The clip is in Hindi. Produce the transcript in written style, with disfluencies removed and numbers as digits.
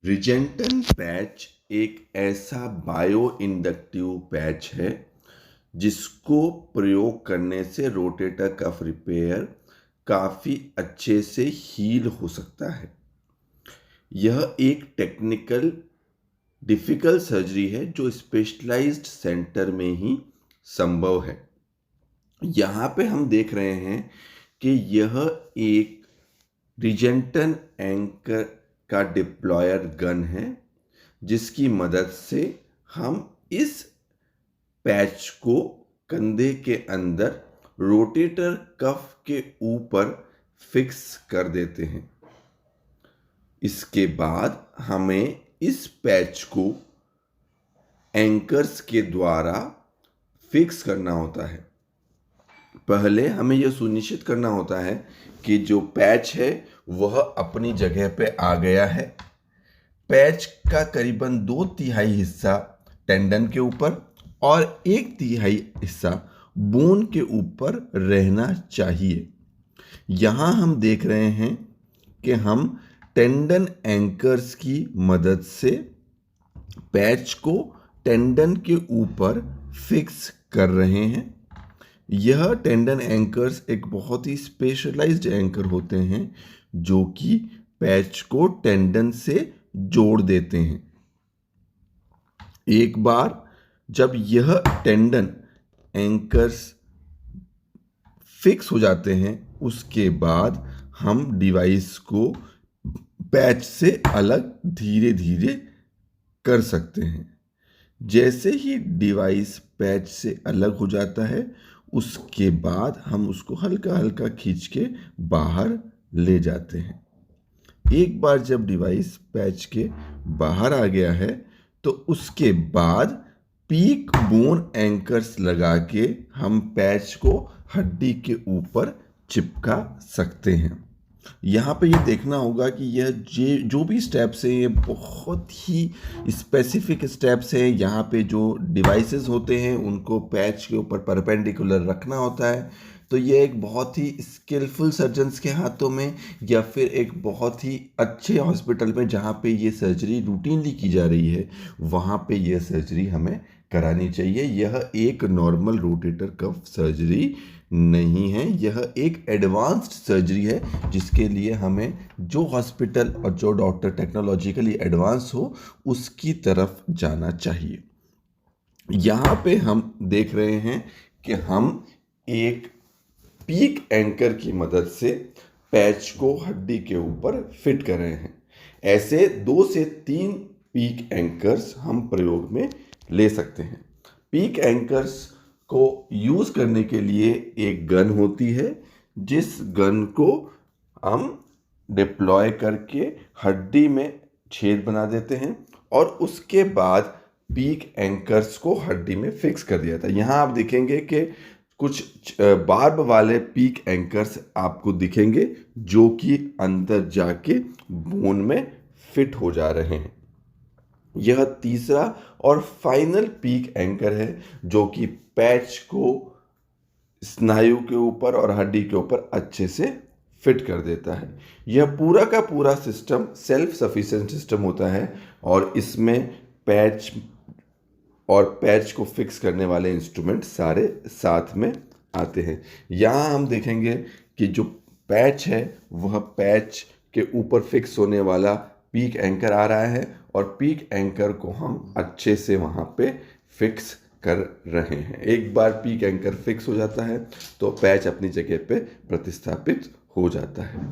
रिजेंटन पैच एक ऐसा बायो इंडक्टिव पैच है जिसको प्रयोग करने से रोटेटर कफ रिपेयर काफ़ी अच्छे से हील हो सकता है। यह एक टेक्निकल डिफ़िकल्ट सर्जरी है जो स्पेशलाइज्ड सेंटर में ही संभव है। यहाँ पे हम देख रहे हैं कि यह एक रिजेंटन एंकर का डिप्लॉयर गन है जिसकी मदद से हम इस पैच को कंधे के अंदर रोटेटर कफ के ऊपर फिक्स कर देते हैं। इसके बाद हमें इस पैच को एंकर्स के द्वारा फिक्स करना होता है। पहले हमें यह सुनिश्चित करना होता है कि जो पैच है वह अपनी जगह पे आ गया है। पैच का करीबन 2/3 हिस्सा टेंडन के ऊपर और 1/3 हिस्सा बोन के ऊपर रहना चाहिए। यहाँ हम देख रहे हैं कि हम टेंडन एंकर्स की मदद से पैच को टेंडन के ऊपर फिक्स कर रहे हैं। यह टेंडन एंकर्स एक बहुत ही स्पेशलाइज्ड एंकर होते हैं जो कि पैच को टेंडन से जोड़ देते हैं। एक बार जब यह टेंडन एंकर्स फिक्स हो जाते हैं उसके बाद हम डिवाइस को पैच से अलग धीरे धीरे कर सकते हैं। जैसे ही डिवाइस पैच से अलग हो जाता है उसके बाद हम उसको हल्का हल्का खींच के बाहर ले जाते हैं। एक बार जब डिवाइस पैच के बाहर आ गया है तो उसके बाद पीक बोन एंकर्स लगा के हम पैच को हड्डी के ऊपर चिपका सकते हैं। यहाँ पे ये देखना होगा कि यह जो भी स्टेप्स हैं ये बहुत ही स्पेसिफिक स्टेप्स हैं। यहाँ पे जो डिवाइसेस होते हैं उनको पैच के ऊपर परपेंडिकुलर रखना होता है। तो ये एक बहुत ही स्किलफुल सर्जन्स के हाथों में या फिर एक बहुत ही अच्छे हॉस्पिटल में जहाँ पे ये सर्जरी रूटीनली की जा रही है वहाँ पे ये सर्जरी हमें करानी चाहिए। यह एक नॉर्मल रोटेटर कफ सर्जरी नहीं है, यह एक एडवांस्ड सर्जरी है जिसके लिए हमें जो हॉस्पिटल और जो डॉक्टर टेक्नोलॉजिकली एडवांस हो उसकी तरफ जाना चाहिए। यहाँ पे हम देख रहे हैं कि हम एक पीक एंकर की मदद से पैच को हड्डी के ऊपर फिट कर रहे हैं। ऐसे 2 से 3 पीक एंकर्स हम प्रयोग में ले सकते हैं। पीक एंकर्स को यूज़ करने के लिए एक गन होती है जिस गन को हम डिप्लॉय करके हड्डी में छेद बना देते हैं और उसके बाद पीक एंकर्स को हड्डी में फिक्स कर दिया था। यहाँ आप देखेंगे कि कुछ बार्ब वाले पीक एंकर्स आपको दिखेंगे जो कि अंदर जाके बोन में फिट हो जा रहे हैं। यह तीसरा और फाइनल पीक एंकर है जो कि पैच को स्नायु के ऊपर और हड्डी के ऊपर अच्छे से फिट कर देता है। यह पूरा का पूरा सिस्टम सेल्फ सफिशिएंट सिस्टम होता है और इसमें पैच को फिक्स करने वाले इंस्ट्रूमेंट सारे साथ में आते हैं। यहाँ हम देखेंगे कि जो पैच है वह पैच के ऊपर फिक्स होने वाला पीक एंकर आ रहा है और पीक एंकर को हम अच्छे से वहाँ पे फिक्स कर रहे हैं। एक बार पीक एंकर फिक्स हो जाता है तो पैच अपनी जगह पे प्रतिस्थापित हो जाता है।